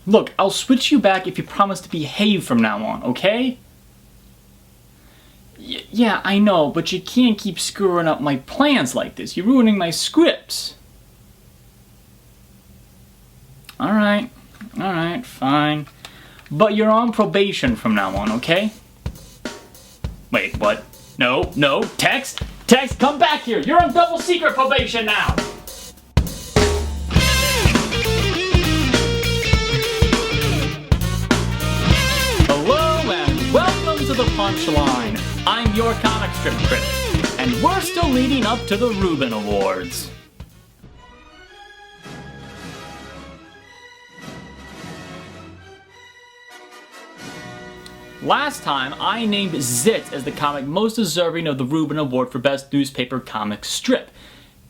Look, I'll switch you back if you promise to behave from now on, okay? Yeah, I know, but you can't keep screwing up my plans like this. You're ruining my scripts. Alright, fine. But you're on probation from now on, okay? Wait, what? No, Tex, come back here! You're on double secret probation now! Hello and welcome to the Punchline. I'm your comic strip critic, and we're still leading up to the Reuben Awards. Last time, I named Zit as the comic most deserving of the Reuben Award for Best Newspaper Comic Strip.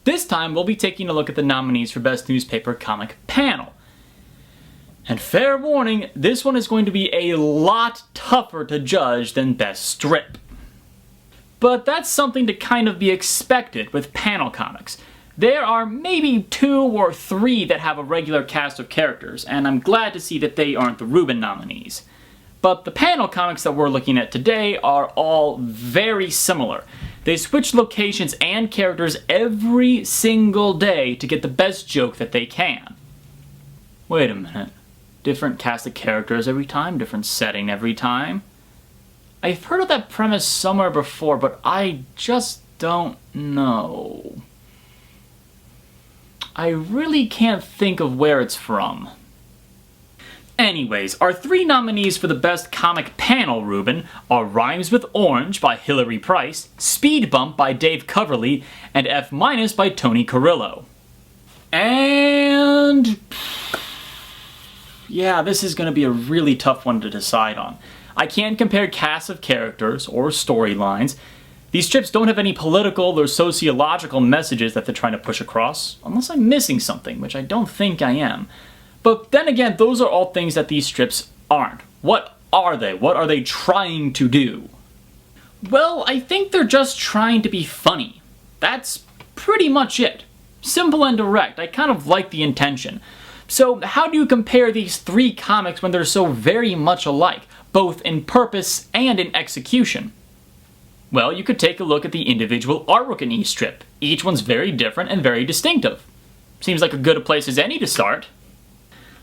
This time, we'll be taking a look at the nominees for Best Newspaper Comic Panel. And fair warning, this one is going to be a lot tougher to judge than Best Strip. But that's something to kind of be expected with panel comics. There are maybe 2 or 3 that have a regular cast of characters, and I'm glad to see that they aren't the Reuben nominees. But the panel comics that we're looking at today are all very similar. They switch locations and characters every single day to get the best joke that they can. Wait a minute. Different cast of characters every time? Different setting every time? I've heard of that premise somewhere before, but I just don't know. I really can't think of where it's from. Anyways, our 3 nominees for the Best Comic Panel Reuben are Rhymes with Orange by Hilary Price, Speed Bump by Dave Coverley, and F- by Tony Carrillo. And yeah, this is going to be a really tough one to decide on. I can't compare casts of characters or storylines. These strips don't have any political or sociological messages that they're trying to push across, unless I'm missing something, which I don't think I am. But then again, those are all things that these strips aren't. What are they? What are they trying to do? Well, I think they're just trying to be funny. That's pretty much it. Simple and direct. I kind of like the intention. So how do you compare these 3 comics when they're so very much alike, both in purpose and in execution? Well, you could take a look at the individual artwork in each strip. Each one's very different and very distinctive. Seems like a good a place as any to start.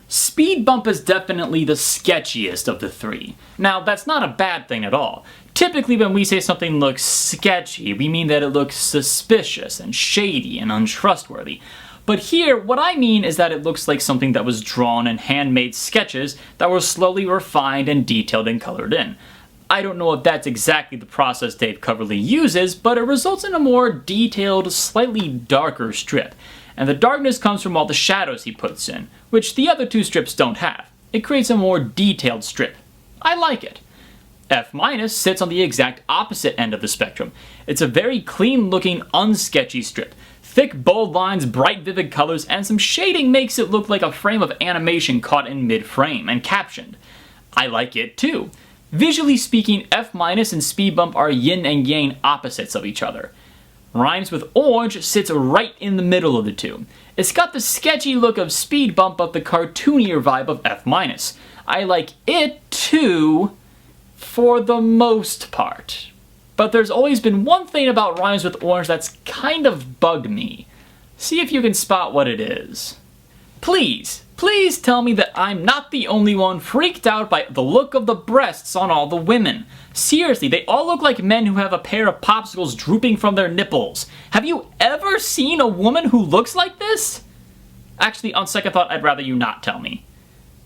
Speed Bump is definitely the sketchiest of the 3. Now, that's not a bad thing at all. Typically when we say something looks sketchy, we mean that it looks suspicious and shady and untrustworthy. But here, what I mean is that it looks like something that was drawn in handmade sketches that were slowly refined and detailed and colored in. I don't know if that's exactly the process Dave Coverley uses, but it results in a more detailed, slightly darker strip. And the darkness comes from all the shadows he puts in, which the other 2 strips don't have. It creates a more detailed strip. I like it. F- sits on the exact opposite end of the spectrum. It's a very clean-looking, unsketchy strip. Thick, bold lines, bright, vivid colors, and some shading makes it look like a frame of animation caught in mid-frame and captioned. I like it too. Visually speaking, F- and Speed Bump are yin and yang opposites of each other. Rhymes with Orange sits right in the middle of the 2. It's got the sketchy look of Speed Bump but the cartoonier vibe of F-. I like it too, for the most part. But there's always been one thing about Rhymes with Orange that's kind of bugged me. See if you can spot what it is. Please tell me that I'm not the only one freaked out by the look of the breasts on all the women. Seriously, they all look like men who have a pair of popsicles drooping from their nipples. Have you ever seen a woman who looks like this? Actually, on second thought, I'd rather you not tell me.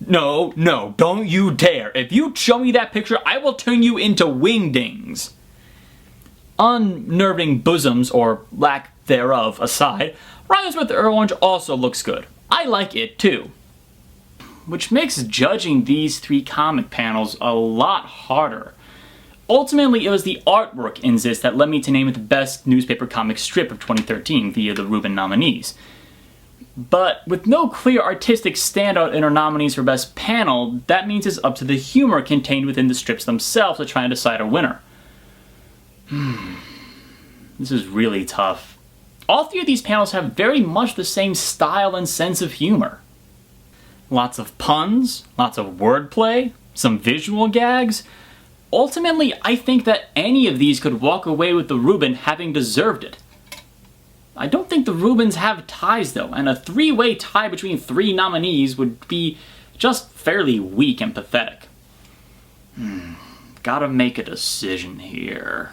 No, don't you dare. If you show me that picture, I will turn you into wingdings. Unnerving bosoms, or lack thereof, aside, Rhymes with Orange also looks good. I like it too. Which makes judging these 3 comic panels a lot harder. Ultimately, it was the artwork in this that led me to name it the Best Newspaper Comic Strip of 2013 via the Reuben nominees. But with no clear artistic standout in our nominees for Best Panel, that means it's up to the humor contained within the strips themselves to try and decide a winner. This is really tough. All 3 of these panels have very much the same style and sense of humor. lots of puns, lots of wordplay, some visual gags. Ultimately, I think that any of these could walk away with the Reuben having deserved it. I don't think the Reubens have ties though, and a three-way tie between three nominees would be just fairly weak and pathetic. Gotta make a decision here.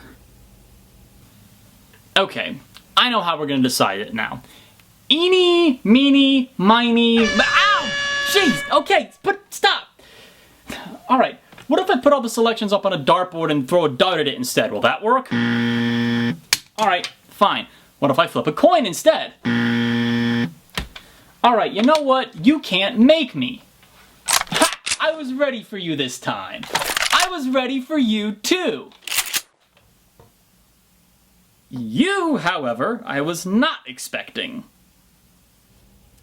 Okay, I know how we're gonna decide it now. Eeny, meeny, miny, ow! Jeez, okay, stop! Alright, what if I put all the selections up on a dartboard and throw a dart at it instead? Will that work? Alright, fine. What if I flip a coin instead? Alright, you know what? You can't make me. Ha! I was ready for you this time. I was ready for you too. You, however, I was not expecting.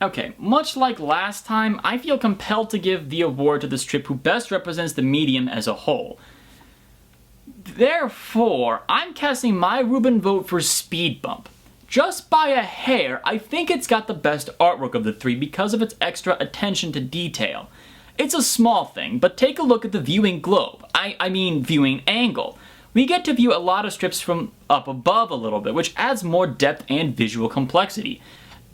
Okay, much like last time, I feel compelled to give the award to the strip who best represents the medium as a whole. Therefore, I'm casting my Reuben vote for Speed Bump. Just by a hair, I think it's got the best artwork of the three because of its extra attention to detail. It's a small thing, but take a look at the viewing globe. I mean viewing angle. We get to view a lot of strips from up above a little bit, which adds more depth and visual complexity.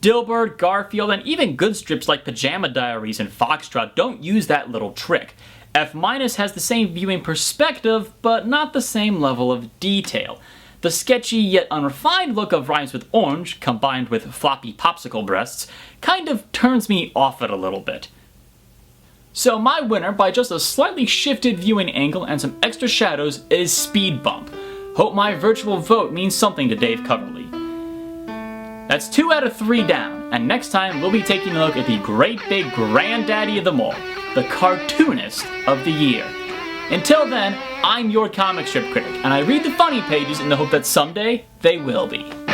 Dilbert, Garfield, and even good strips like Pajama Diaries and Foxtrot don't use that little trick. F- has the same viewing perspective, but not the same level of detail. The sketchy yet unrefined look of Rhymes with Orange, combined with floppy popsicle breasts, kind of turns me off it a little bit. So my winner, by just a slightly shifted viewing angle and some extra shadows, is Speed Bump. Hope my virtual vote means something to Dave Coverly. That's 2 out of 3 down, and next time we'll be taking a look at the great big granddaddy of them all, the cartoonist of the year. Until then, I'm your comic strip critic, and I read the funny pages in the hope that someday they will be.